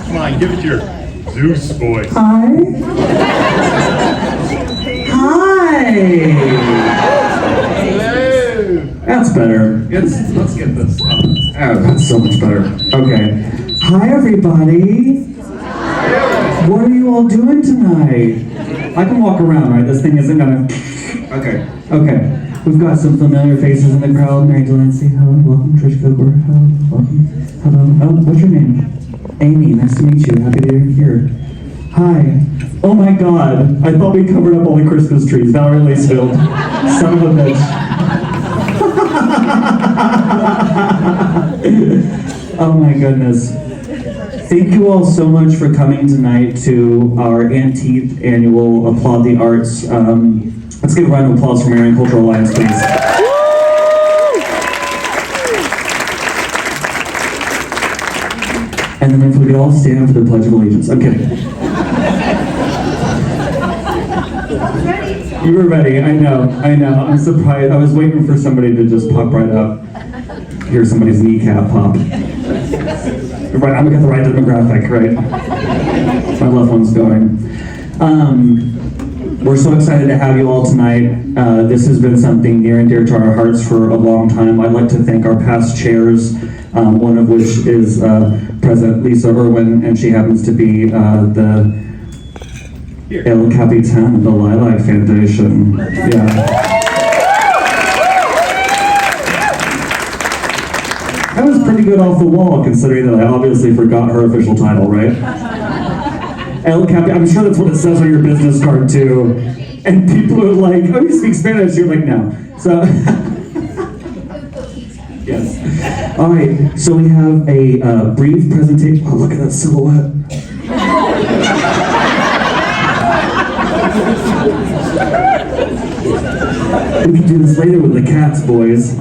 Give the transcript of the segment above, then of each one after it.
Come on, give it your Zeus voice. Hi. Hi. Hello. That's better. Let's get this up. Oh, that's so much better. Okay. Hi, everybody. What are you all doing tonight? I can walk around, right? This thing isn't gonna... Okay. We've got some familiar faces in the crowd. Mary Delancey, hello, welcome. Trish Coker, hello, welcome. Hello. Oh, what's your name? Amy, nice to meet you. Happy that you're here. Hi. Oh my God, I thought we covered up all the Christmas trees. Valerie Lacefield. Son of a bitch. Oh my goodness. Thank you all so much for coming tonight to our 18th annual Applaud the Arts. Let's give a round of applause for Marion Cultural Alliance, please. And then if we could all stand for the Pledge of Allegiance. I'm kidding. You were ready, I know. I'm surprised. I was waiting for somebody to just pop right up. Hear somebody's kneecap pop. Right, I'm gonna get the right demographic, right? My loved one's going. We're so excited to have you all tonight. This has been something near and dear to our hearts for a long time. I'd like to thank our past chairs, one of which is President Lisa Irwin, and she happens to be the El Capitan of the LILAC Foundation. Yeah. That was pretty good off the wall, considering that I obviously forgot her official title, right? El Capitan, I'm sure that's what it says on your business card too. And people are like, oh, you speak Spanish? You're like, no. So, yes. All right, so we have a brief presentation. Oh, look at that silhouette. We can do this later with the cats, boys.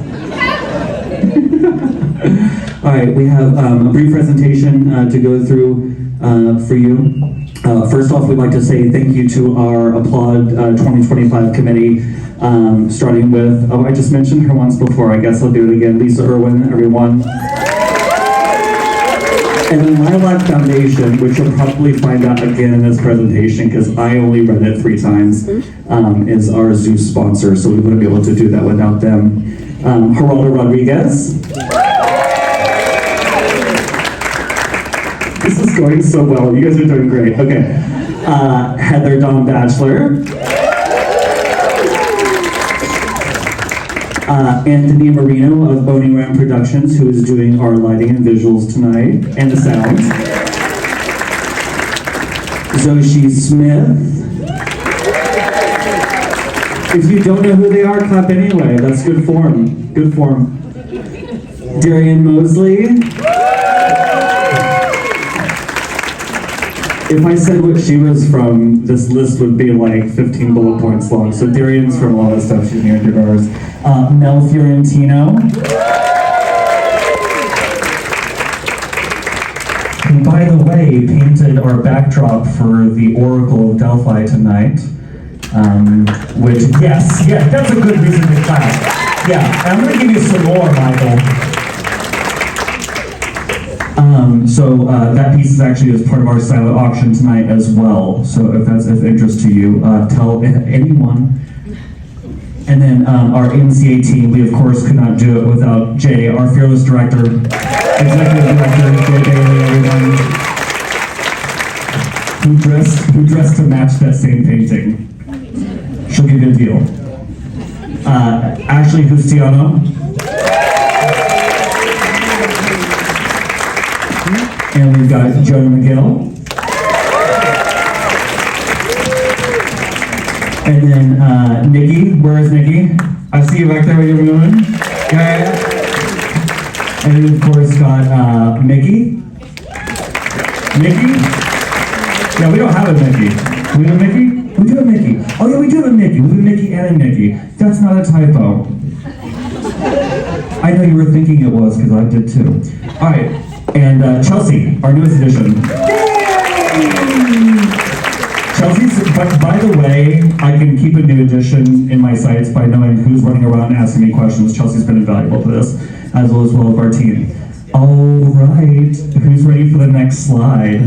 All right, we have a brief presentation to go through for you. First off, we'd like to say thank you to our Applaud 2025 committee, starting with, oh, I just mentioned her once before, I guess I'll do it again, Lisa Irwin, everyone. And the LILAC Foundation, which you'll probably find out again in this presentation, because I only read it 3 times, is our Zeus sponsor, so we wouldn't be able to do that without them. Geraldo Rodriguez. This is going so well. You guys are doing great. Okay. Heather Dawn Batchelor. Anthony Marino of Boney Ram Productions, who is doing our lighting and visuals tonight, and the sounds. Zoshi Smith. If you don't know who they are, clap anyway. That's good form. Good form. Darian Mosley. If I said what she was from, this list would be like 15 bullet points long. So Darian's from a lot of stuff. She's near and dear to ours. Mel Fiorentino. Who, by the way, painted our backdrop for the Oracle of Delphi tonight. Which, yes, that's a good reason to clap. Yeah, I'm going to give you some more, Michael. So that piece is actually as part of our silent auction tonight as well. So if that's of interest to you, tell anyone. And then our MCA team, we of course could not do it without Jay, our fearless director, executive director, Jay Bailey, everyone, who dressed to match that same painting. She'll give you a deal. Ashley Justiano. And we've got Joe McGill. And then Nikki, where is Nikki? I see you back there, what are you doing? Yeah. And then of course got Mickey. Mickey? Yeah, we don't have a Mickey. We have a Mickey? We do have a Mickey. Oh yeah, we do have a Mickey. We have a Mickey and a Mickey. That's not a typo. I know you were thinking it was, because I did too. All right. And Chelsea, our newest addition. Chelsea's, by the way, I can keep a new addition in my sights by knowing who's running around asking me questions. Chelsea's been invaluable to this, as well as our team. All right, who's ready for the next slide?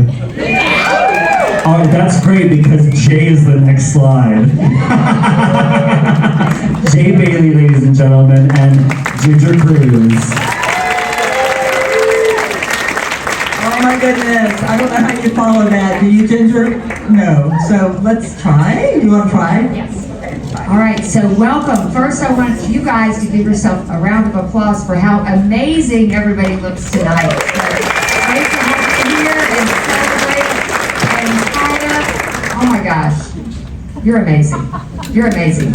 Oh, that's great because Jay is the next slide. Jay Bailey, ladies and gentlemen, and Ginger Cruz. Oh my goodness, I don't know how you follow that. Do you, Ginger? No. So let's try. You want to try? Yes. All right, so welcome. First, I want you guys to give yourself a round of applause for how amazing everybody looks tonight. So, great to have you here and celebrate. And Kiah, oh my gosh, you're amazing. You're amazing.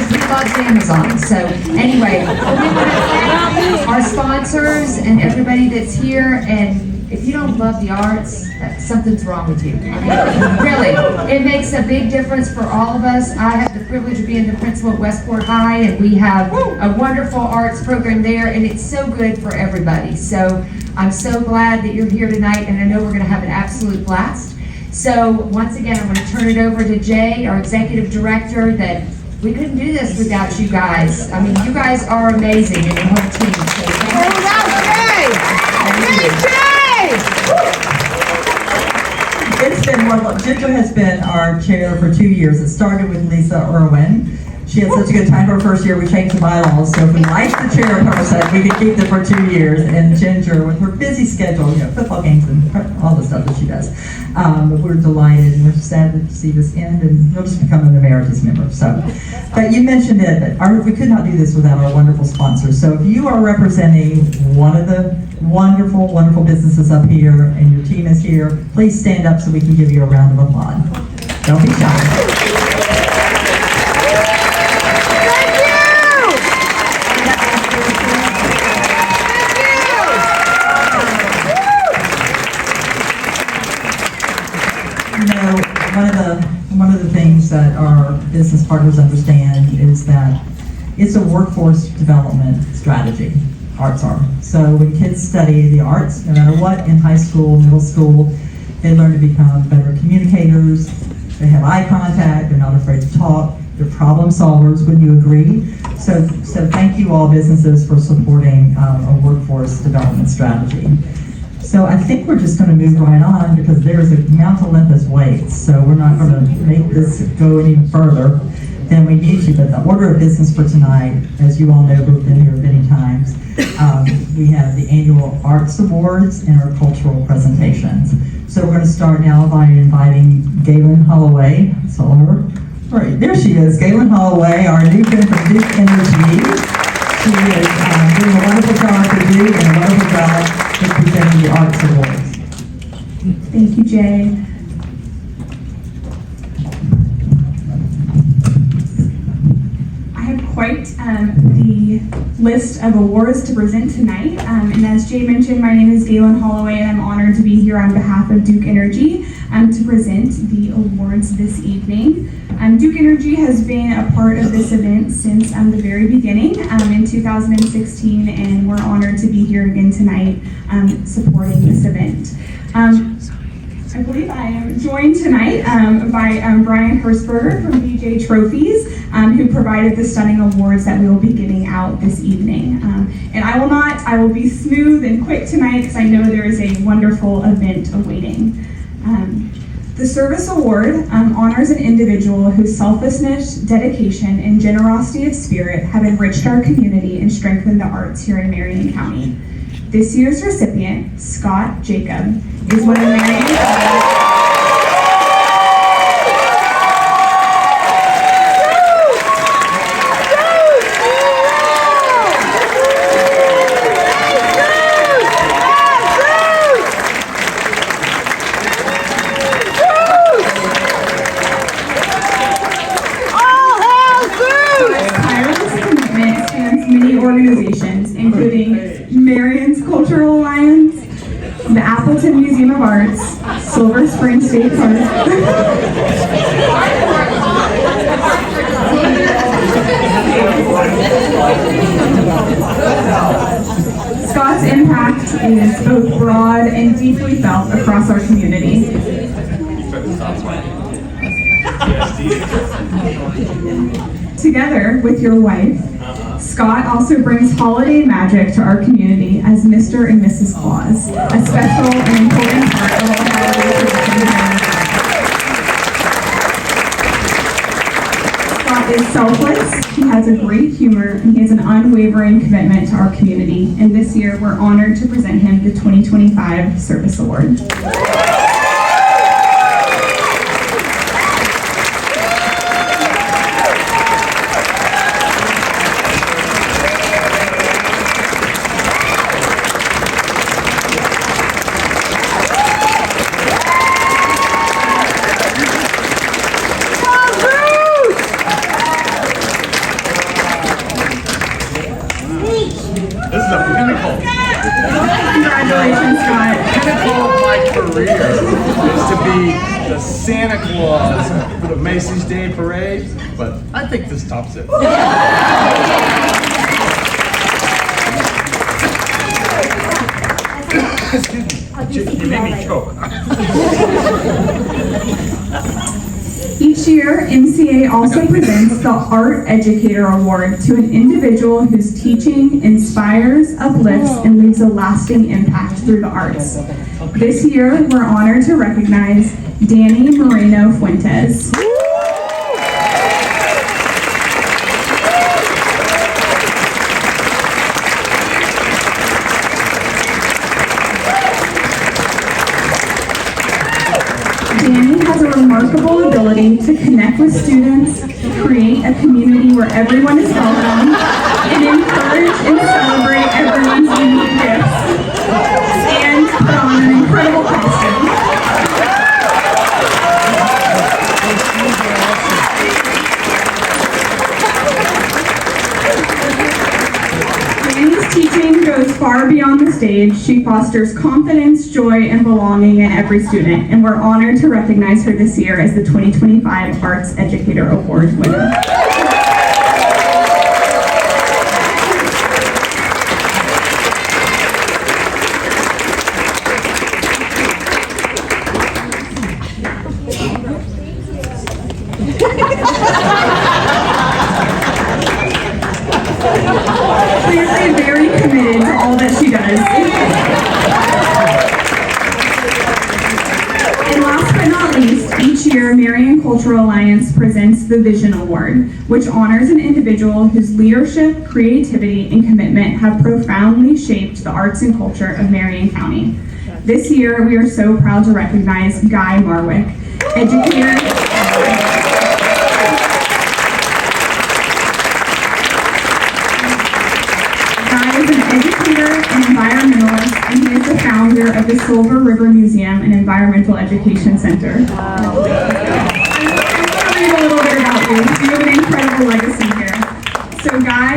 He loves Amazon. So anyway, we want to thank our sponsors and everybody that's here. And if you don't love the arts, something's wrong with you. I mean, really, it makes a big difference for all of us. I have the privilege of being the principal at Westport High, and we have a wonderful arts program there, and it's so good for everybody. So I'm so glad that you're here tonight, and I know we're going to have an absolute blast. So once again, I'm going to turn it over to Jay, our executive director, that we couldn't do this without you guys. I mean, you guys are amazing and your whole team. So thank you. It's been wonderful. Ginger has been our chair for 2 years. It started with Lisa Irwin. She had such a good time her first year, we changed the bylaws. So if we liked the chairperson, we could keep them for 2 years. And Ginger, with her busy schedule, football games and all the stuff that she does. But we're delighted and we're sad to see this end, and you'll just become an emeritus member. So, but you mentioned it, but we could not do this without our wonderful sponsors. So if you are representing one of the wonderful, wonderful businesses up here and your team is here, please stand up so we can give you a round of applause. Don't be shy. One of the things that our business partners understand is that it's a workforce development strategy. Arts are. So when kids study the arts, no matter what, in high school, middle school, they learn to become better communicators, they have eye contact, they're not afraid to talk, they're problem solvers, wouldn't you agree? So thank you all businesses for supporting a workforce development strategy. So I think we're just going to move right on because there's a Mount Olympus waits, so we're not going to make this go any further than we need to. But the order of business for tonight, as you all know, we've been here many times, we have the annual Arts Awards and our cultural presentations. So we're going to start now by inviting Galen Holloway. Saw her. Right, there she is, Galen Holloway, our new friend from Duke Energy. She is doing a wonderful job for Duke and a wonderful job presenting the Arts Awards. Thank you, Jay. I have quite the list of awards to present tonight. And as Jay mentioned, my name is Galen Holloway, and I'm honored to be here on behalf of Duke Energy to present the awards this evening. Duke Energy has been a part of this event since the very beginning in 2016, and we're honored to be here again tonight supporting this event. I believe I am joined tonight by Brian Hertzberger from BJ Trophies, who provided the stunning awards that we will be giving out this evening. And I will be smooth and quick tonight because I know there is a wonderful event awaiting. The Service Award honors an individual whose selflessness, dedication, and generosity of spirit have enriched our community and strengthened the arts here in Marion County. This year's recipient, Scott Jacob, is one of Marion's organizations, including Marion Cultural Alliance, the Appleton Museum of Art, Silver Spring State Park. Scott's impact is both broad and deeply felt across our community. Together with your wife, Scott also brings holiday magic to our community as Mr. and Mrs. Claus, a special and important part of our holiday tradition here in Scott is selfless, he has a great humor, and he has an unwavering commitment to our community. And this year, we're honored to present him the 2025 Service Award. This is a pinnacle. Congratulations, Scott. Pinnacle of my career is to be the Santa Claus for the Macy's Day Parade, but I think this tops it. Excuse me, you made me choke. Each year, MCA also presents the Art Educator Award to an individual whose teaching inspires, uplifts, and leaves a lasting impact through the arts. This year, we're honored to recognize Danny Moreno Fuentes. Danny has a remarkable ability to connect with students, create a community where everyone is welcome, and encourage and celebrate everyone's unique gifts, and put on an incredible costume. Danny's teaching goes far beyond the stage. She fosters confidence, joy, and belonging in every student, and we're honored to recognize her this year as the 2025 Arts Educator Award winner. Clearly very committed to all that she does. And last but not least, each year Marion Cultural Alliance presents the Vision Award, which honors an individual whose leadership, creativity, and commitment have profoundly shaped the arts and culture of Marion County. This year, we are so proud to recognize Guy Marwick, educator. An educator and environmentalist, and he is the founder of the Silver River Museum and Environmental Education Center. I'm going to read a little bit about you. You have an incredible legacy here. So Guy,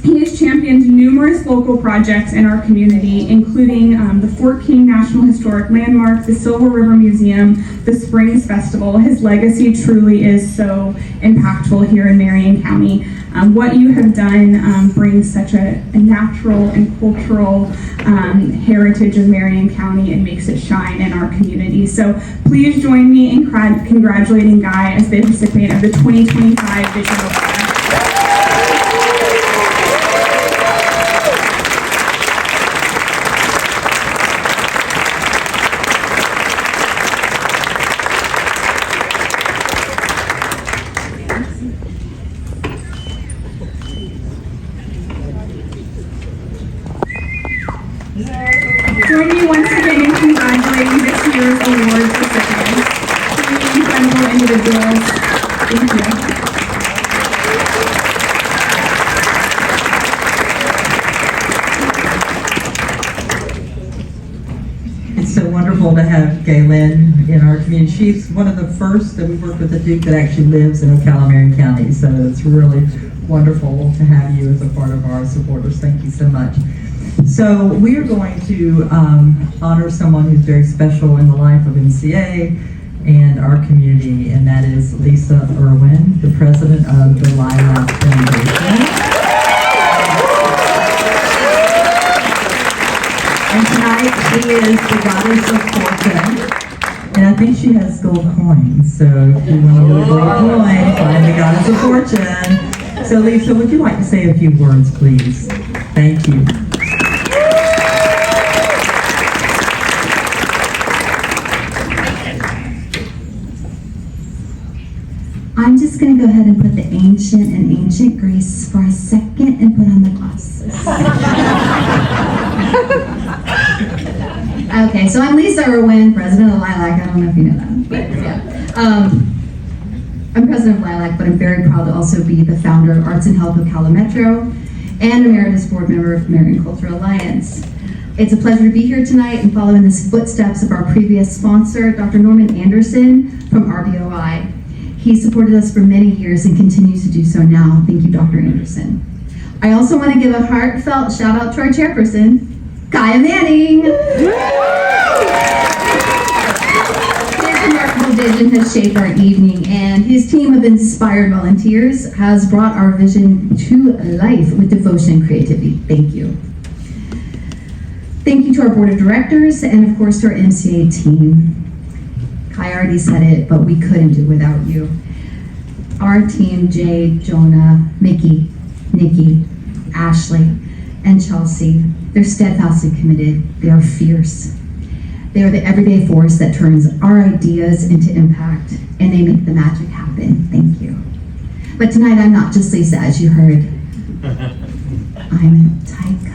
he has championed numerous local projects in our community, including the Fort King National Historic Landmark, the Silver River Museum, the Springs Festival. His legacy truly is so impactful here in Marion County. What you have done brings such a natural and cultural heritage of Marion County and makes it shine in our community. So please join me in congratulating Guy as the recipient of the 2025 Vision Award. Join me once again in congratulating this year's award recipients. Three incredible individuals. Thank you. It's so wonderful to have Galen in our community. She's one of the first that we worked with at Duke that actually lives in Ocala, Marion County. So it's really wonderful to have you as a part of our supporters. Thank you so much. So we are going to honor someone who's very special in the life of MCA and our community, and that is Lisa Irwin, the president of the LILAC Foundation. And tonight she is the goddess of fortune, and I think she has gold coins. So if you want a little gold coin, find the goddess of fortune. So Lisa, would you like to say a few words, please? Thank you. I'm just going to go ahead and put the ancient and ancient grace for a second and put on the glasses. Okay, so I'm Lisa Irwin, president of LILAC. I don't know if you know that, but yeah. I'm president of LILAC, but I'm very proud to also be the founder of Arts and Health Ocala Metro and emeritus board member of Marion Cultural Alliance. It's a pleasure to be here tonight and follow in the footsteps of our previous sponsor, Dr. Norman Anderson from RBOI. He supported us for many years and continues to do so now. Thank you, Dr. Anderson. I also want to give a heartfelt shout out to our chairperson, Kiah Manning. His remarkable vision has shaped our evening, and his team of inspired volunteers has brought our vision to life with devotion and creativity. Thank you. Thank you to our board of directors and of course to our MCA team. Kiah already said it, but we couldn't do it without you. Our team, Jay, Jonah, Mickey, Nikki, Ashley, and Chelsea, they're steadfastly committed. They are fierce. They are the everyday force that turns our ideas into impact, and they make the magic happen. Thank you. But tonight, I'm not just Lisa, as you heard. I'm Taika.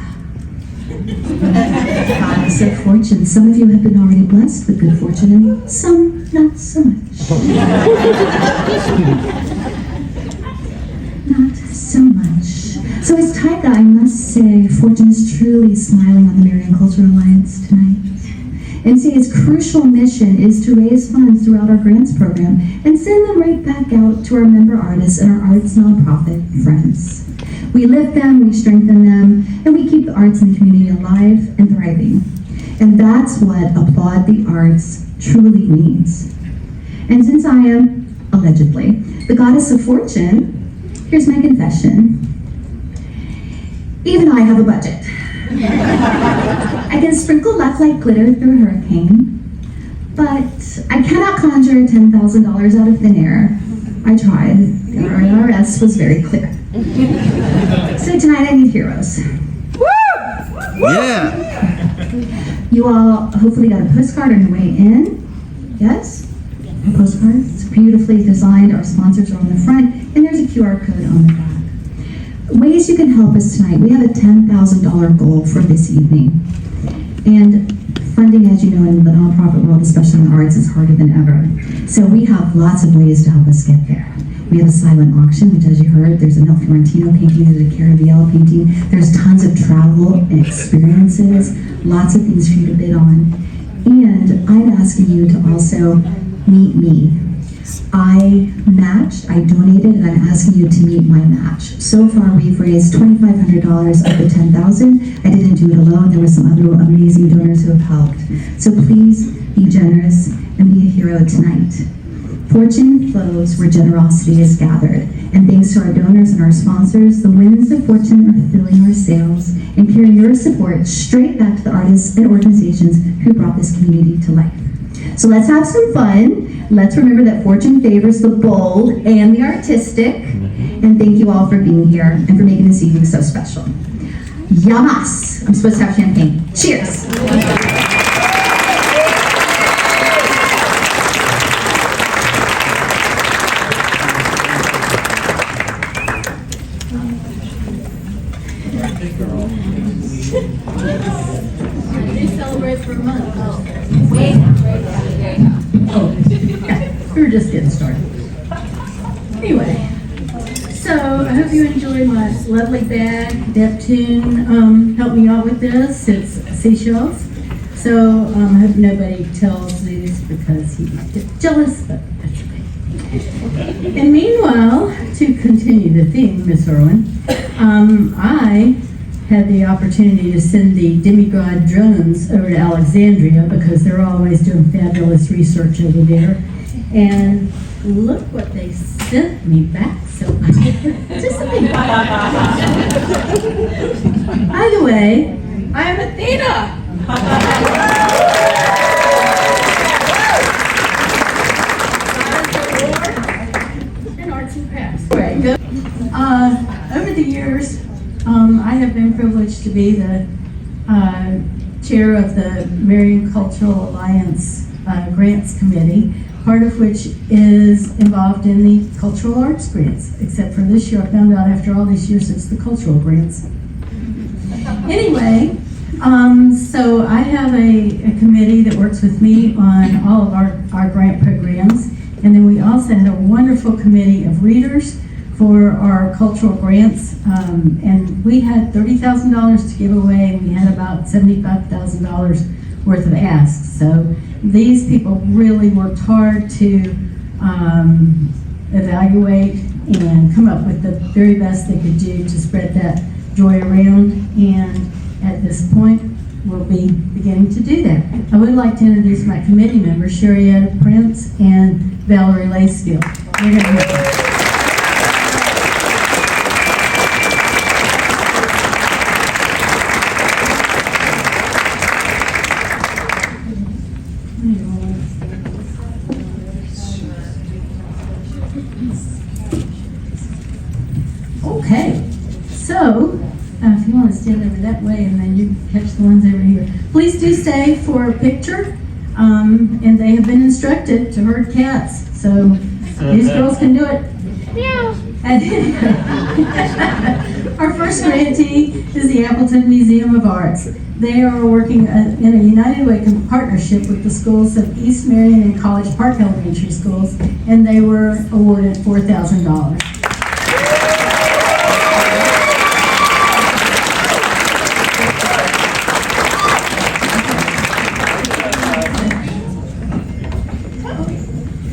Goddess of fortune. Some of you have been already blessed with good fortune, and some not so much. Not so much. So as Taika, I must say, fortune is truly smiling on the Marion Cultural Alliance tonight. MCA's crucial mission is to raise funds throughout our grants program and send them right back out to our member artists and our arts nonprofit friends. We lift them, we strengthen them, and we keep the arts in the community alive and thriving. And that's what Applaud the Arts truly means. And since I am, allegedly, the goddess of fortune, here's my confession. Even I have a budget. I can sprinkle luck like glitter through a hurricane, but I cannot conjure $10,000 out of thin air. I tried. The IRS was very clear. So tonight I need heroes. Yeah. You all hopefully got a postcard on your way in. Yes? A postcard. It's beautifully designed. Our sponsors are on the front, and there's a QR code on the back. Ways you can help us tonight. We have a $10,000 goal for this evening. And funding, as you know, in the nonprofit world, especially in the arts, is harder than ever. So we have lots of ways to help us get there. We have a silent auction, which, as you heard, there's a Nel Fiorentino painting, there's a Carabello painting, there's tons of travel and experiences, lots of things for you to bid on. And I'm asking you to also meet me. I matched, I donated, and I'm asking you to meet my match. So far, we've raised $2,500 of the $10,000. I didn't do it alone. There were some other amazing donors who have helped. So please be generous and be a hero tonight. Fortune flows where generosity is gathered. And thanks to our donors and our sponsors, the winds of fortune are filling our sails and carrying your support straight back to the artists and organizations who brought this community to life. So let's have some fun. Let's remember that fortune favors the bold and the artistic. And thank you all for being here and for making this evening so special. Yamas! I'm supposed to have champagne. Cheers! We're just getting started. Anyway, so I hope you enjoyed my lovely bag. Neptune helped me out with this. It's seashells. So I hope nobody tells these because he might get jealous, but that's okay. And meanwhile, to continue the theme, Miss Irwin, I had the opportunity to send the demigod drones over to Alexandria because they're always doing fabulous research over there. And look what they sent me back, so I can participate. By the way, I am Athena. And arts and crafts. Right, go. Over the years, I have been privileged to be the chair of the Marion Cultural Alliance Grants Committee, part of which is involved in the cultural arts grants, except for this year I found out after all these years it's the cultural grants. Anyway, so I have a committee that works with me on all of our grant programs, and then we also had a wonderful committee of readers for our cultural grants, and we had $30,000 to give away, and we had about $75,000 worth of asks. So these people really worked hard to evaluate and come up with the very best they could do to spread that joy around, and at this point we'll be beginning to do that. I would like to introduce my committee members, Sherrietta Prince and Valerie Layskill. We're going to Okay, so if you want to stand over that way and then you catch the ones over here. Please do stay for a picture, and they have been instructed to herd cats, so these girls can do it. And our first grantee is the Appleton Museum of Art. They are working in a United Way partnership with the schools of East Marion and College Park Elementary Schools, and they were awarded $4,000.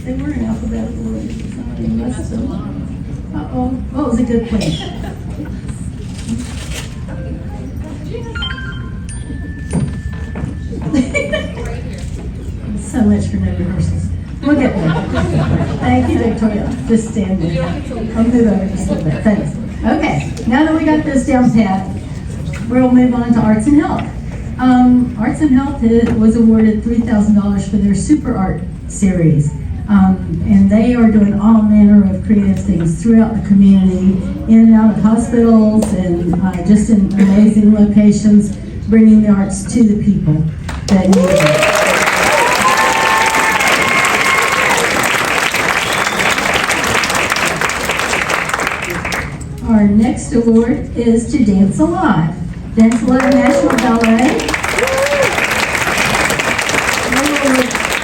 They were in alphabetical order. Uh-oh. What was a good place? So much for no rehearsals. We'll get there. Thank you, Victoria. Just stand there. I'll move over just a little bit. Thanks. Okay, now that we got this down pat, we'll move on to Arts and Health. Arts and Health was awarded $3,000 for their Super Art series. And they are doing all manner of creative things throughout the community, in and out of hospitals, and just in amazing locations, bringing the arts to the people that need it. Our next award is to Dance Alive. Dance Alive National Ballet.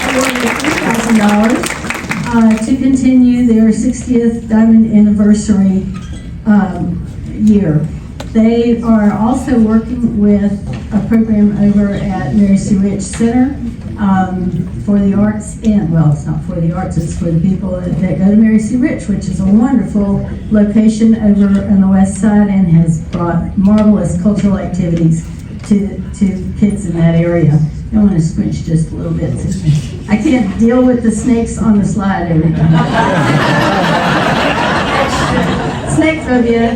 Awarded $3,000 to continue their 60th Diamond Anniversary year. They are also working with a program over at Mary Sue Rich Center for the arts, and well, it's not for the arts, it's for the people that go to Mary Sue Rich, which is a wonderful location over on the west side and has brought marvelous cultural activities to kids in that area. I want to squinch just a little bit. I can't deal with the snakes on the slide every time. Snake phobia.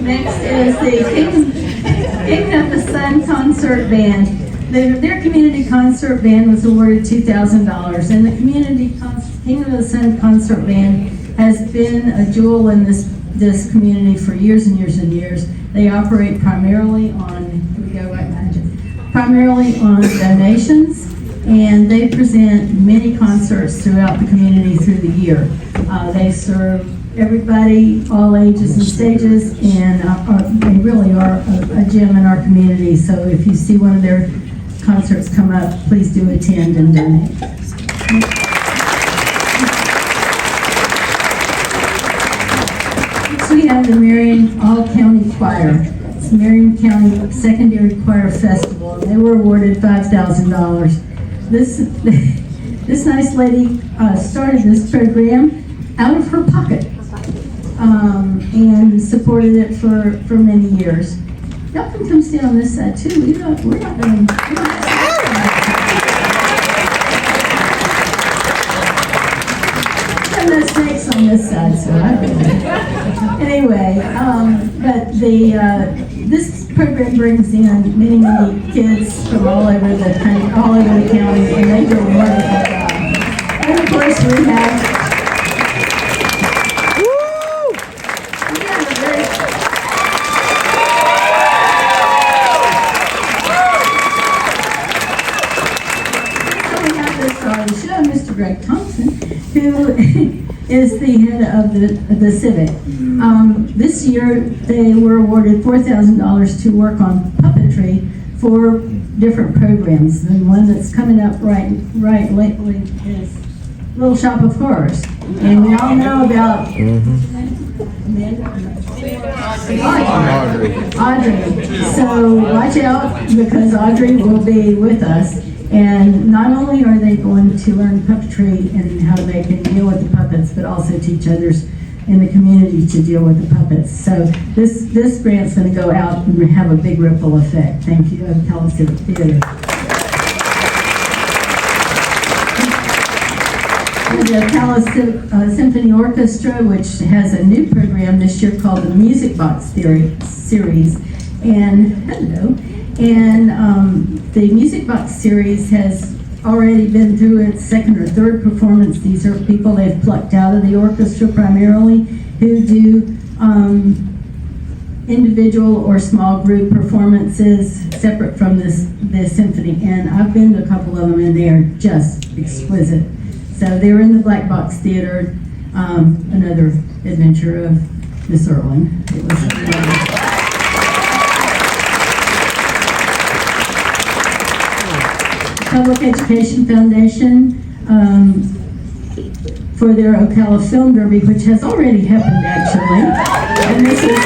Next is the Kingdom of the Sun Concert Band. Their community concert band was awarded $2,000, and the Kingdom of the Sun Concert Band has been a jewel in this community for years and years and years. They operate primarily on, here we go right behind you, primarily on donations, and they present many concerts throughout the community through the year. They serve everybody, all ages and stages, and they really are a gem in our community. So if you see one of their concerts come up, please do attend and donate. Next we have the Marion All-County Choir. It's the Marion County Secondary Choir Festival, and they were awarded $5,000. This nice lady started this program out of her pocket and supported it for many years. Y'all can come stand on this side too. We're not going to. No snakes on this side, so I don't know. Anyway, but this program brings in many kids from all over the country, all over the county, and they do a wonderful job. And of course, we have is the head of the Civic. This year, they were awarded $4,000 to work on puppetry for different programs. And one that's coming up right lately is Little Shop of Horrors. And we all know about Audrey. So watch out, because Audrey will be with us. And not only are they going to learn puppetry and how they can deal with the puppets, but also teach others in the community to deal with the puppets. So this grant's going to go out and have a big ripple effect. Thank you, Ocala Civic Theater. The Ocala Symphony Orchestra, which has a new program this year called the Music Box Series. And hello. And the Music Box Series has already been through its second or third performance. These are people they've plucked out of the orchestra primarily, who do individual or small group performances separate from this symphony. And I've been to a couple of them, and they are just exquisite. So they were in the Black Box Theater, another adventure of Miss Irwin. It was Public Education Foundation for their Ocala Film Derby, which has already happened actually. And this is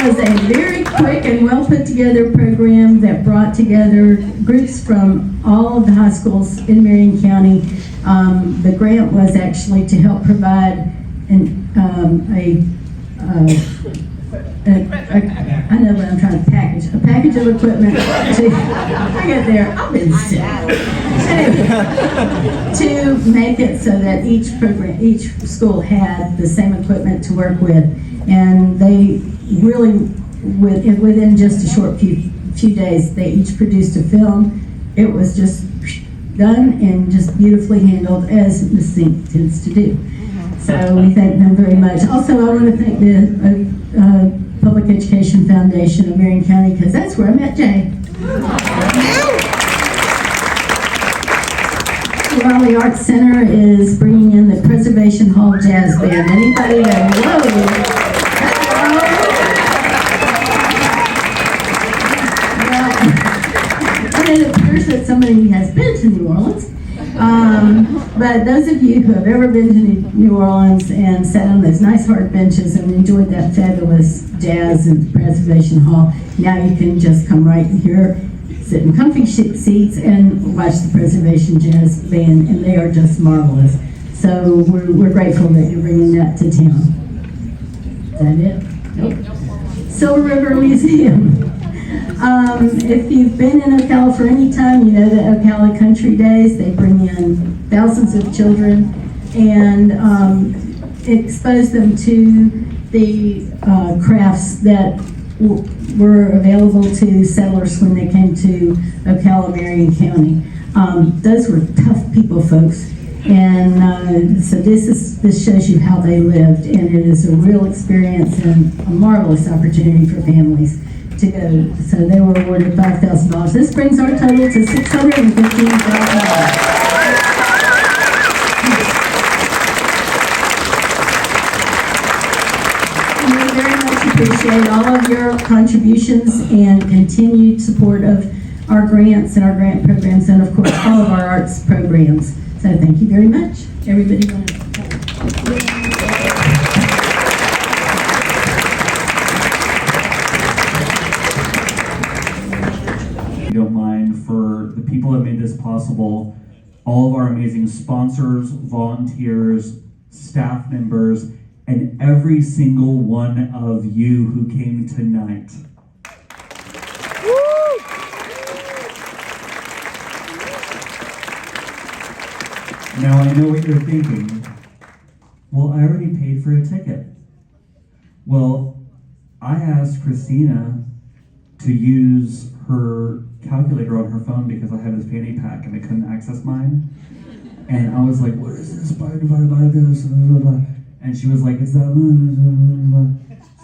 was a very quick and well put together program that brought together groups from all of the high schools in Marion County. The grant was actually to help provide I know what I'm trying to package. A package of equipment to, I get there, I've been sick. To make it so that each school had the same equipment to work with. And they really, within just a short few days, they each produced a film. It was just done and just beautifully handled, as Ms. Zink tends to do. So we thank them very much. Also, I want to thank the Public Education Foundation of Marion County, because that's where I met Jay. The Raleigh Arts Center is bringing in the Preservation Hall Jazz Band. Anybody that and it appears that somebody has been to New Orleans. But those of you who have ever been to New Orleans and sat on those nice hard benches and enjoyed that fabulous jazz in Preservation Hall, now you can just come right here, sit in comfy seats and watch the Preservation Jazz Band, and they are just marvelous. So we're grateful that you're bringing that to town. Is that it? Nope. Silver River Museum. If you've been in Ocala for any time, you know the Ocala Country Days. They bring in thousands of children and expose them to the crafts that were available to settlers when they came to Ocala, Marion County. Those were tough people, folks. And so this shows you how they lived, and it is a real experience and a marvelous opportunity for families to go. So they were awarded $5,000. This brings our total to $615,000. We very much appreciate all of your contributions and continued support of our grants and our grant programs, and of course all of our arts programs. So thank you very much. Everybody want to If you don't mind, for the people that made this possible, all of our amazing sponsors, volunteers, staff members, and every single one of you who came tonight. Now I know what you're thinking. Well, I already paid for a ticket. Well, I asked Christina to use her calculator on her phone because I have this fanny pack and I couldn't access mine. And I was like, what is this? Divided by this? And she was like, it's that.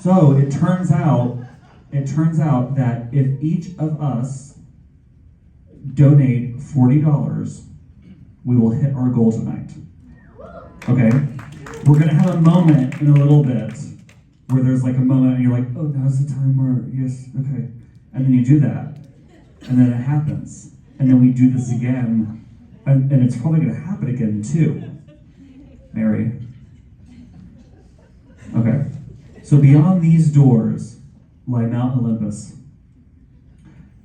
So it turns out that if each of us donate $40, we will hit our goal tonight. Okay? We're gonna have a moment in a little bit where there's like a moment and you're like, oh, now's the time where, yes, okay. And then you do that. And then it happens. And then we do this again. And it's probably gonna happen again too. Mary. Okay. So beyond these doors lie Mount Olympus,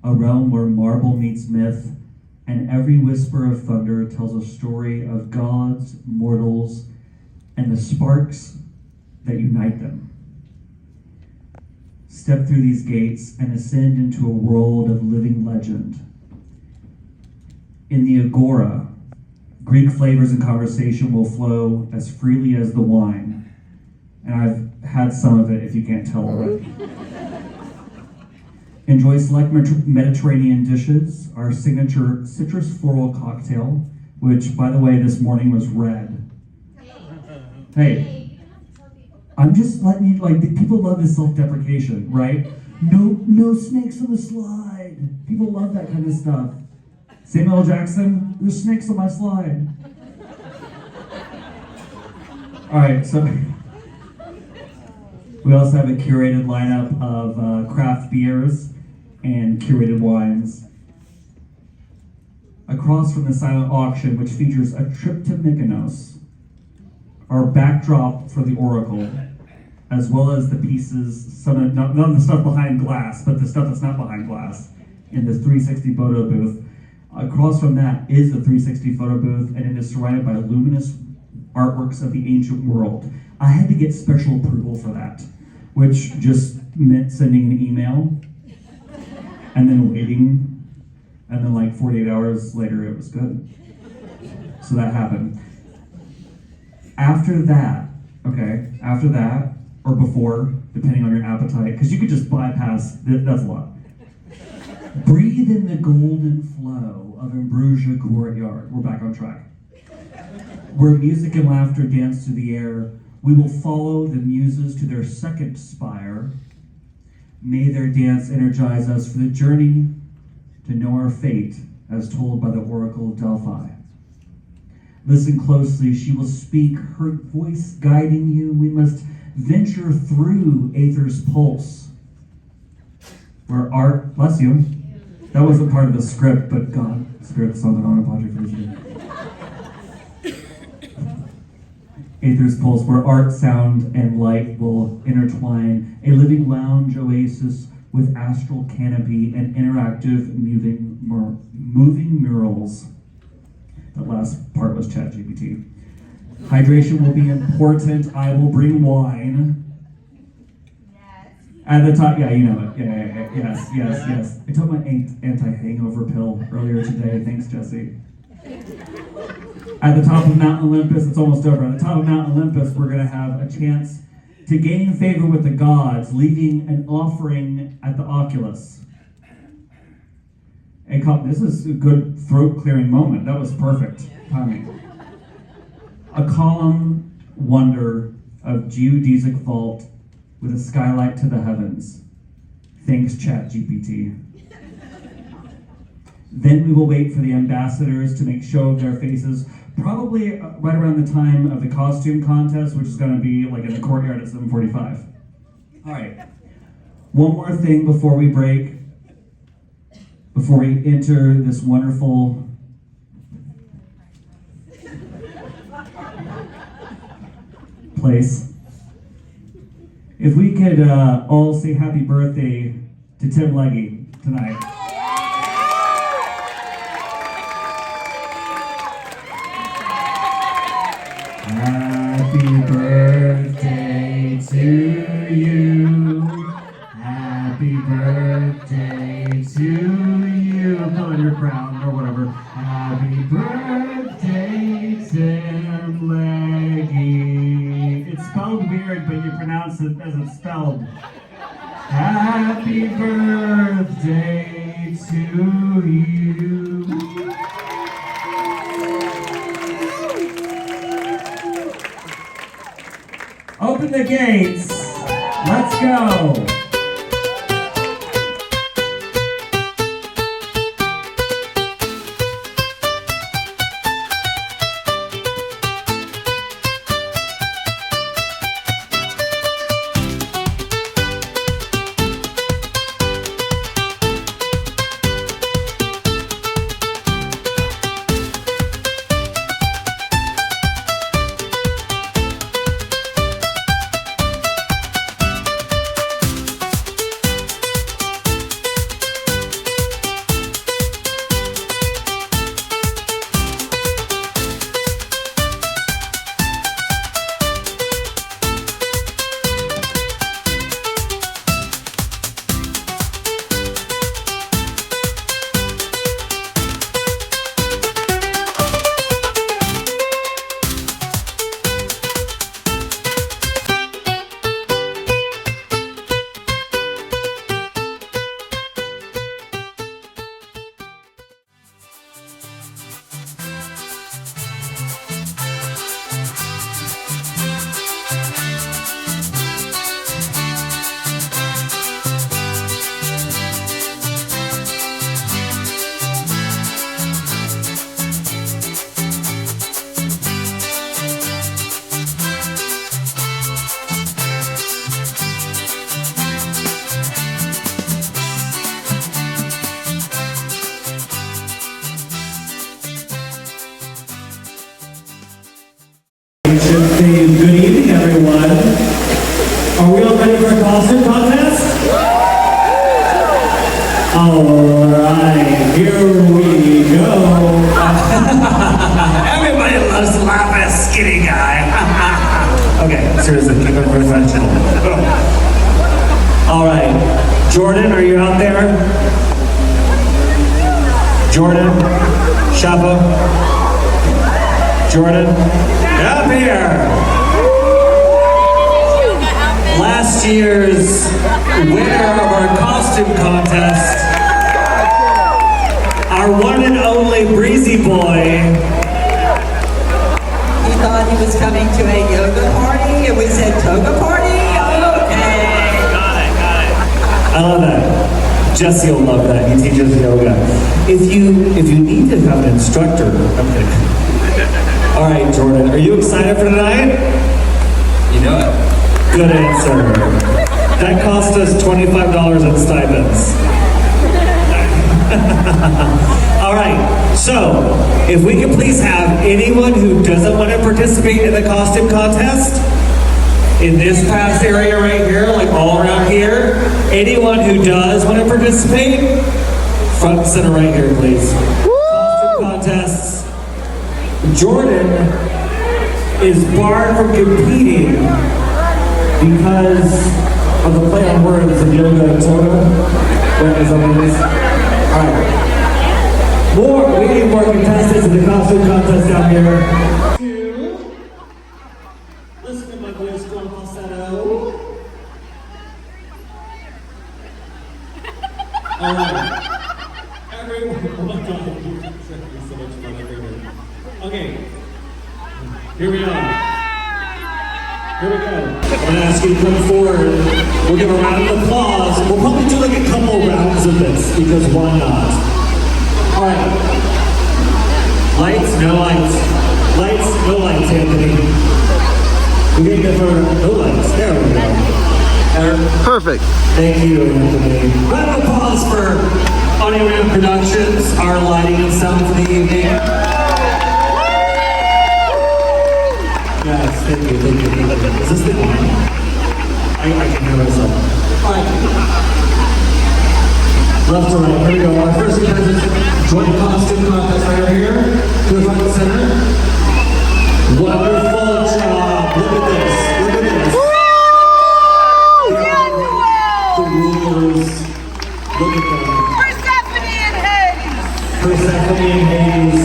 a realm where marble meets myth, and every whisper of thunder tells a story of gods, mortals, and the sparks that unite them. Step through these gates and ascend into a world of living legend. In the agora, Greek flavors and conversation will flow as freely as the wine. And I've had some of it, if you can't tell already. Enjoy select Mediterranean dishes, our signature citrus floral cocktail, which, by the way, this morning was red. Hey, I'm just letting you, like, people love this self-deprecation, right? No snakes on the slide. People love that kind of stuff. Samuel L. Jackson, there's snakes on my slide. All right, so we also have a curated lineup of craft beers and curated wines. Across from the silent auction, which features a trip to Mykonos, our backdrop for the Oracle, as well as the pieces, none of the stuff behind glass, but the stuff that's not behind glass, in the 360 photo booth. Across from that is the 360 photo booth, and it is surrounded by luminous artworks of the ancient world. I had to get special approval for that, which just meant sending an email, and then waiting, and then like 48 hours later it was good. So that happened. After that, or before, depending on your appetite, because you could just bypass, that's a lot. Breathe in the golden flow of Ambrosia Courtyard. We're back on track. Where music and laughter dance through the air, we will follow the muses to their second spire. May their dance energize us for the journey to know our fate, as told by the Oracle Delphi. Listen closely, she will speak, her voice guiding you. We must venture through Aether's pulse, where art, bless you, that wasn't part of the script, but God, Spirit, the Son, and Honor, Padre, for this. Aether's pulse, where art, sound, and light will intertwine, a living lounge oasis with astral canopy and interactive moving murals. That last part was ChatGPT. Hydration will be important. I will bring wine. At the top, yeah, you know it. Yes. I took my anti-hangover pill earlier today. Thanks, Jesse. At the top of Mount Olympus, it's almost over. At the top of Mount Olympus, we're going to have a chance to gain favor with the gods, leaving an offering at the Oculus. This is a good throat-clearing moment. That was perfect timing. A column wonder of geodesic vault with a skylight to the heavens. Thanks, ChatGPT. Then we will wait for the ambassadors to make show of their faces, probably right around the time of the costume contest, which is going to be like in the courtyard at 7:45. All right. One more thing before we break, before we enter this wonderful place. If we could all say happy birthday to Tim Legge tonight. Happy birthday to you. Happy birthday to you. Put on your crown or whatever. Happy birthday, Tim Legge. It's spelled weird, but you pronounce it as it's spelled. Happy birthday to you. Open the gates. Let's go. Good evening, everyone. Are we all ready for a costume contest? Alright, here we go. Everybody loves to laugh at a skinny guy. Okay, seriously, keep it professional. Alright, Jordan, are you out there? Jordan? Shapa? Jordan? Get up here! Last year's winner of our costume contest, our one and only Breezy Boy. He thought he was coming to a yoga party and we said toga party? Okay. Got it. I love that. Jesse will love that. He teaches yoga. If you need to have an instructor, I'm kidding. All right, Jordan, are you excited for tonight? You know it. Good answer. That cost us $25 in stipends. All right, so if we could please have anyone who doesn't want to participate in the costume contest in this past area right here, like all around here, anyone who does want to participate, front and center right here, please. Costume contests. Jordan is barred from competing because of the play on words of yoga and toga. What is that? Alright. We need more contestants in the costume contest down here. Listen to my voice go falsetto. Alright. Everyone, oh my god, you're so much fun everywhere. Okay. Here we are. Here we go. I'm going to ask you to come forward. We'll give a round of applause. We'll probably do like a couple rounds of this, because why not? All right. Lights, no lights. Lights, no lights, Anthony. We're going to give her no lights. There we go. Perfect. Thank you, Anthony. Round of applause for Audio Productions, our lighting and sound for the evening. Yes, thank you. Is this the one? I can hear myself. All right. Left to right, here we go. Our first contestant, joint costume contest right over here, to the front and center. Wonderful job. Look at this. The rulers. Look at them. Persephone and Hades.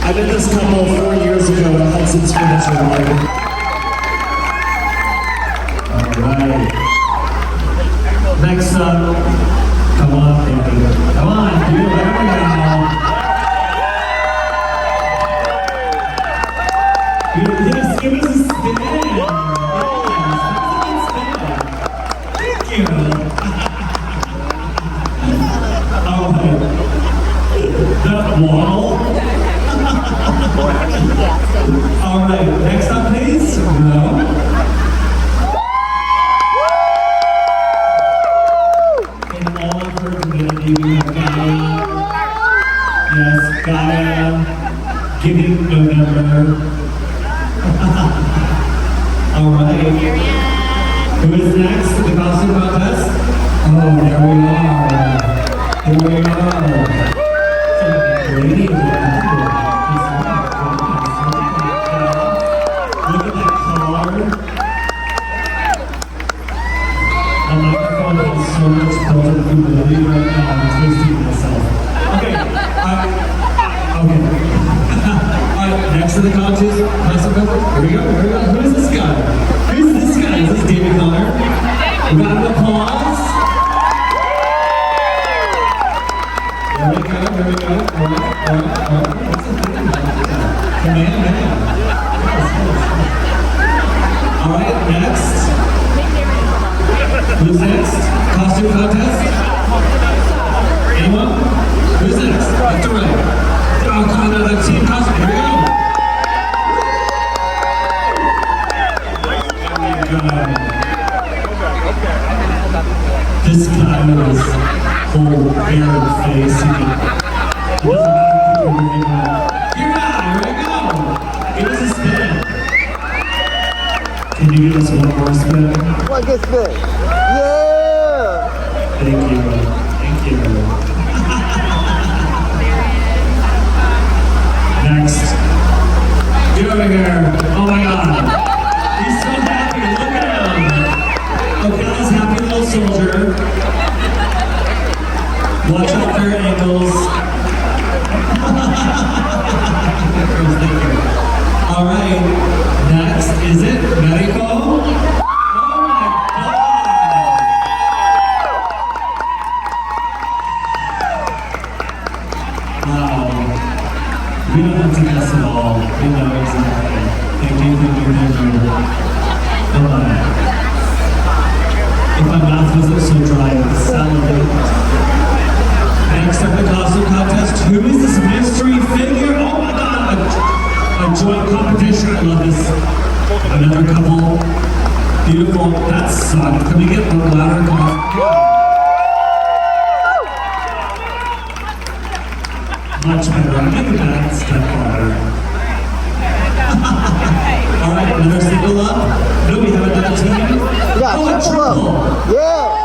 I did this couple 4 years ago at Hudson's Furniture. Alright. Next up, come on, baby. Come on, do it right now. Yes, give us a spin. Thank you. Alright. That wall. All right, next up, please. No. In all of her community, we have Kiah. Yes, Kiah. Giving November. All right. Who is next to the costume contest? Oh, there we are. Here we are. Ladies and gentlemen. Look at that color. The microphone has so much color humidity right now. I'm tasting myself. Okay. Alright, next to the contest. Here we go. Who is this guy? Is this David Connor? We got an applause. There we go. Man. Alright, next. Who's next? Costume contest? Anyone? Who's next? Left to right. Oh, come on, that team costume. Here we go. This guy with his whole hair and face. It doesn't matter. Here we go. Give us a spin. Can you give us one more spin? One good spin. Yeah! Thank you. Thank you. Next. Get over here. Oh my God. He's so happy. Look at him. Ocala's happy little soldier. Watch out for your ankles. All right. Next, is it Medico? Oh my God. Wow. We don't have to guess at all. We know exactly. Thank you. Bye-bye. If my mouth wasn't so dry, I would salivate. Next up, the costume contest. Who is this mystery figure? Oh my God! A joint competition. I love this. Another couple. Beautiful. That sucked. Can we get one louder? Much better. I think that step louder. All right, another single up. No, we haven't done a team. Yeah, oh, a triple triple. up. Yeah!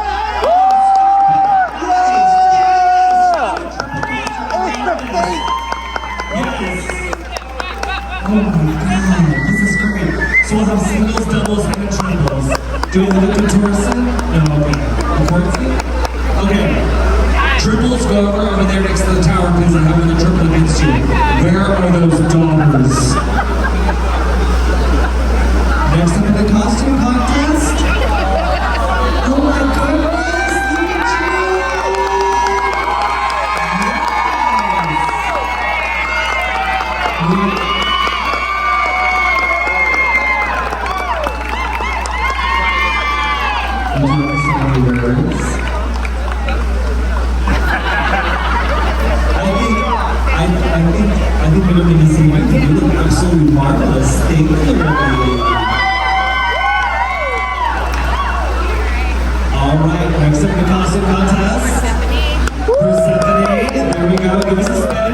Oh my God, this is great. So we'll have singles, doubles, and triples. Do we have a contortion? No, okay. A quartet? Okay. Triples go over there next to the tower because I have another triple against you. Where are those daughters? Next up in the costume contest. Oh my goodness, look at you! I think we don't need to see my thing. You look absolutely marvelous. Thank you, everybody. All right, next up in the costume contest. Persephone. There we go. Give us a spin.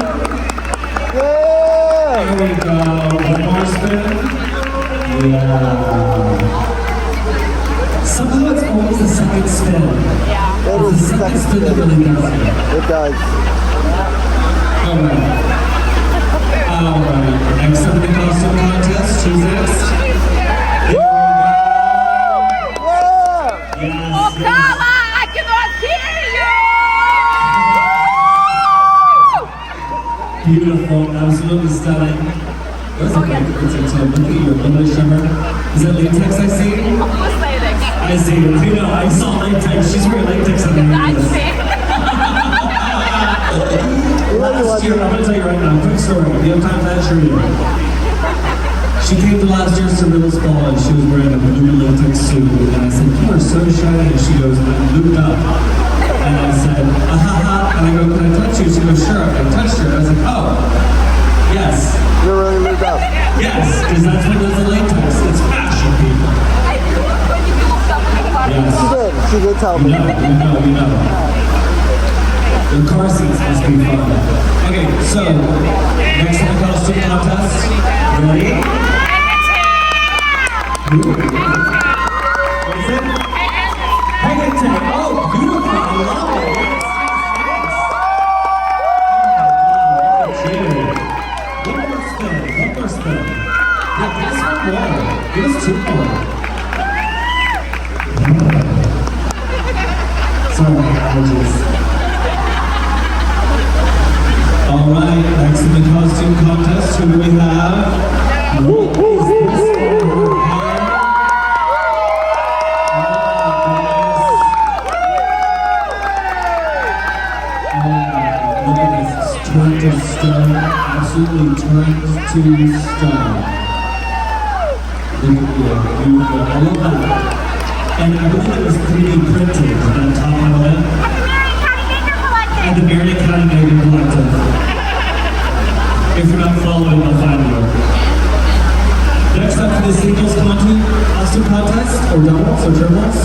There we go. One more spin. Yeah. Somehow it's always the second spin. That It's is the second spin that second really does it. It does. Alright. Alright. Next up in the costume contest, who's next? Here we go. Yes. Ocala, I cannot hear you! Beautiful, absolutely stunning. Where's the latex? Look at your little shimmer. Is that latex I see? I see it. You know, I saw latex. She's wearing latex on her head. Last year, I'm going to tell you right now, quick story. Do you have time for that? Sure do. She came to last year's Surrealist Ball and she was wearing a blue latex suit. And I said, you are so shiny. And she goes, I'm looped up. And I said, and I go, can I touch you? She goes, sure. I touched her. I was like, oh, yes. You're really moved up. Yes, because that's what does the latex. It's fashion, people. Yes. She did tell me. You know. The car seats must be fun. Okay, so, next on the costume contest. Ready? What is it? Hecate. Oh, beautiful. I love it. One more spin. Yeah, give us one more. Give us two more. Sorry, my allergies. All right, next in the costume contest, who do we have? What is this over here? Oh, look at this. It's turned to stone. Absolutely turned to stone. Look at you. Beautiful. I love that. And I believe it was 3D printed on top of it. And the Marion County Native Collective. If you're not following, I'll find you. Next up for the singles costume contest, or doubles, or triples.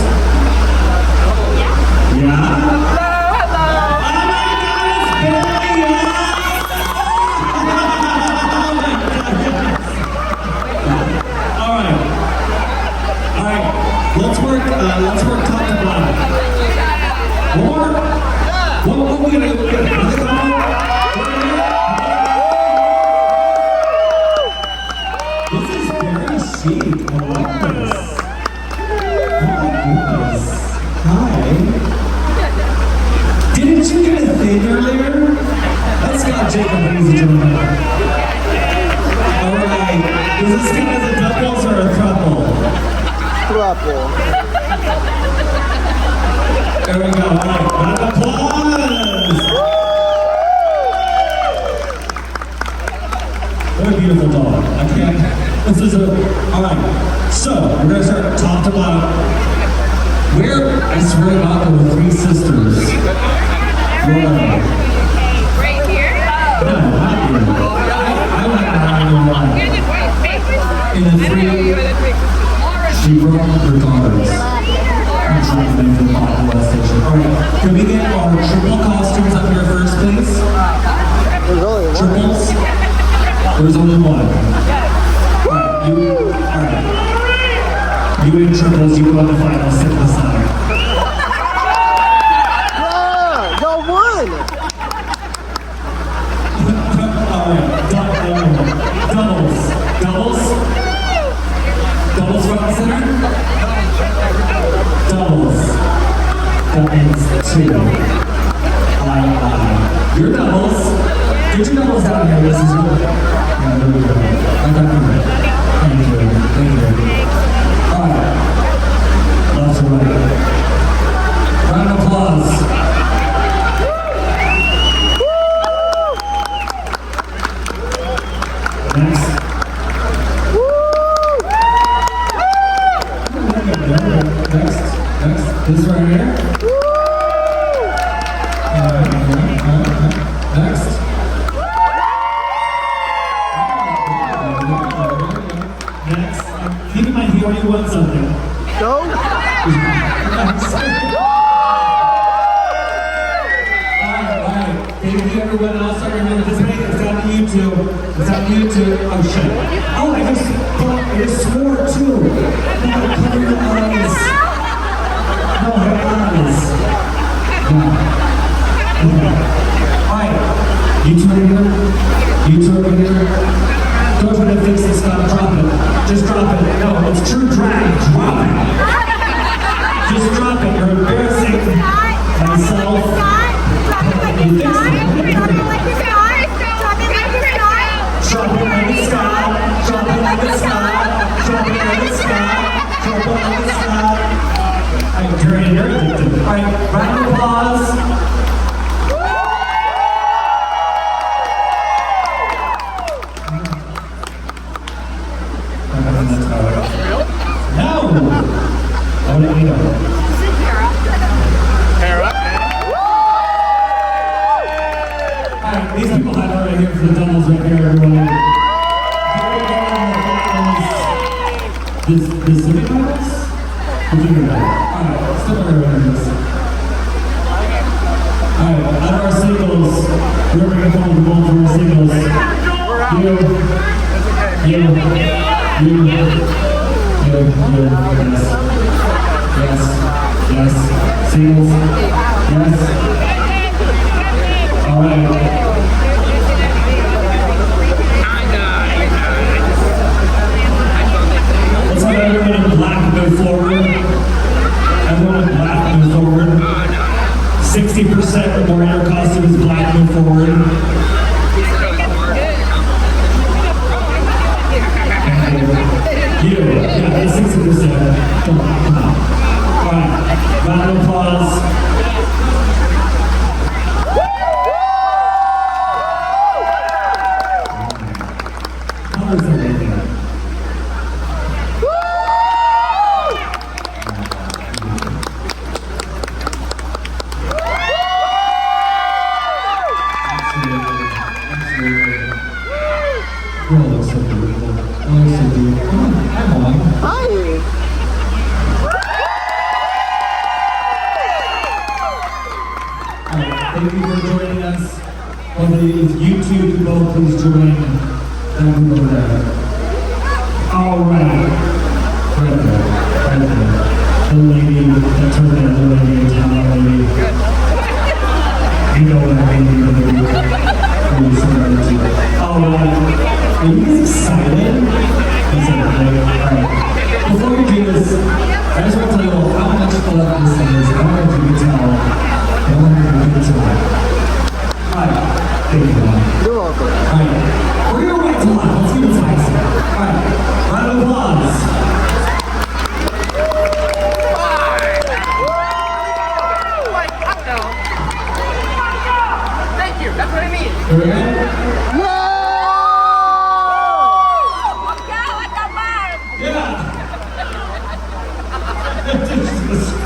Yeah? Hello! Oh my God, it's Billy! Alright. let's work top to bottom. One more. What are we gonna do? This is very chic. I love this. Oh my goodness. Hi. Didn't you get a thing earlier? Let's go, Jacob, ladies and gentlemen. Alright, is this count as a doubles or a throuple? Throuple. There we go, alright, round of applause! What a beautiful dog. I can't, this is a, alright, so we're gonna start top to bottom. Where, I swear to God, there were three sisters. Where are they? Right here? No, not here. I went around in line. In the three, she brought her daughters. And drove them to the Applaud station. Alright, can we get our triple costumes up here first, please? There's only one. Triples? There's only one. Alright. You in triples, you go on the final, sit to the side. Yeah, y'all won. Alright, doubles. Doubles front and center? Doubles. That means two. Your doubles. Get your doubles down here. This is your. Yeah, there we go. Right down here. Thank you. Alright. Left to right. Round of applause. Next. Next. This right here. Next. Next. Keep in mind, he already won something. Go. Next. Alright. Thank you everyone else. I remember this meeting. It's on YouTube. It's on YouTube. Oh shit. Oh, I just swore too. No, cover your eyes. No, her eyes. Alright. You two over here. You two over here. Don't try to fix this stuff. Drop it. Just drop it. No, it's true drag. Drop it. Just drop it. You're embarrassing myself. You fix it. Drop it like the sky. Drop it like the sky. Drop it like the sky. Drop it like the sky. Drop it like the sky. I'm very nervous. Alright, round of applause. No! I want to eat them. Alright, these people have already here for the doubles right here, everyone. This city doubles? We'll do that. Alright, step over here. Alright, out of our singles, we're going to go with the ball for our singles. You. Yes. Singles. Yes. Alright. Let's have everyone in black move forward. Everyone in black move forward. 60% or more in your costume is black move forward. You, yeah, 60%. Come on. Alright, round of applause. Colors everything. Absolutely. You all look so beautiful. Come on. Hi. Thank you for joining us. On the YouTube, you both please join that group over there. All right. Right there. The lady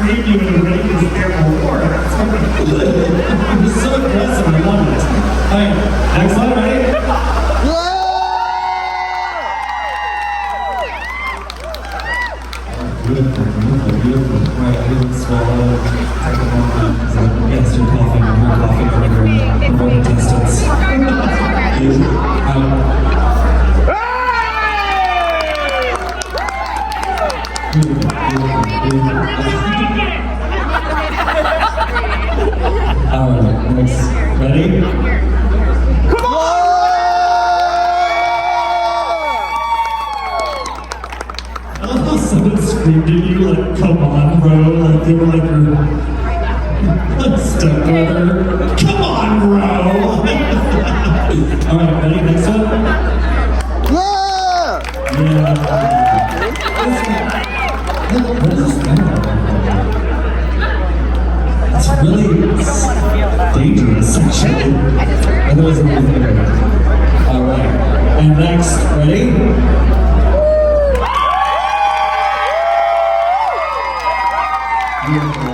scream you into ready to scare more. You're so aggressive, I love it. Alright, next one, ready? Beautiful, beautiful, beautiful. Right, beautiful, swallow. Take a moment. Yes, you're coughing over your remote intestines. Alright, next. Ready? Come on! I love how someone screamed at you like, come on, bro. Like they were like your stepbrother. Come on, bro! Alright, ready? Next one? Yeah! What is this thing? It's really dangerous, actually. I thought it was a really thing. Alright, and next, ready? Beautiful.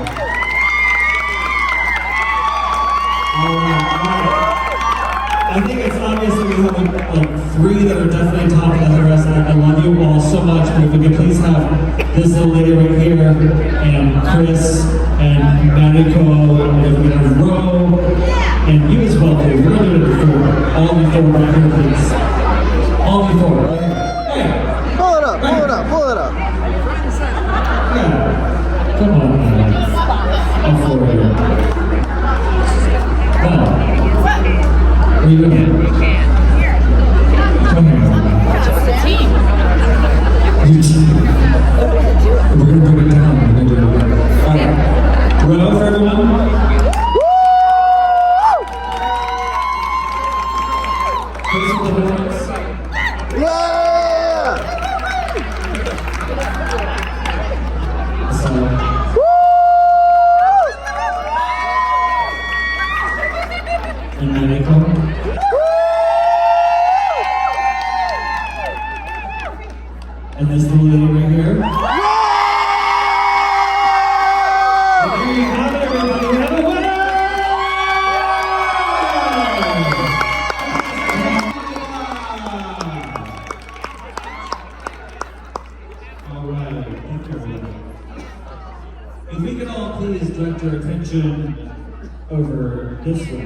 I think it's obvious that we have like 3 that are definitely top of the rest. I love you all so much, but if we could please have this little lady right here, and Chris, and Marico, and if we could have Ro, and you as well, please. We're going to do it before. All of you 4 right here, please. All of you 4, right here. Hey! Pull it up, pull it up, pull it up. Yeah. Come on, man. All 4 of you. Now, what are you doing? Come here. We're going to bring it down. We're going to do it. Alright. Row for everyone. Put some of the notes. Yeah! So, and Marico. And this little lady right here. And there you have it, everybody. We have a winner! All right, thank you, everybody. If we could all please direct your attention over this way.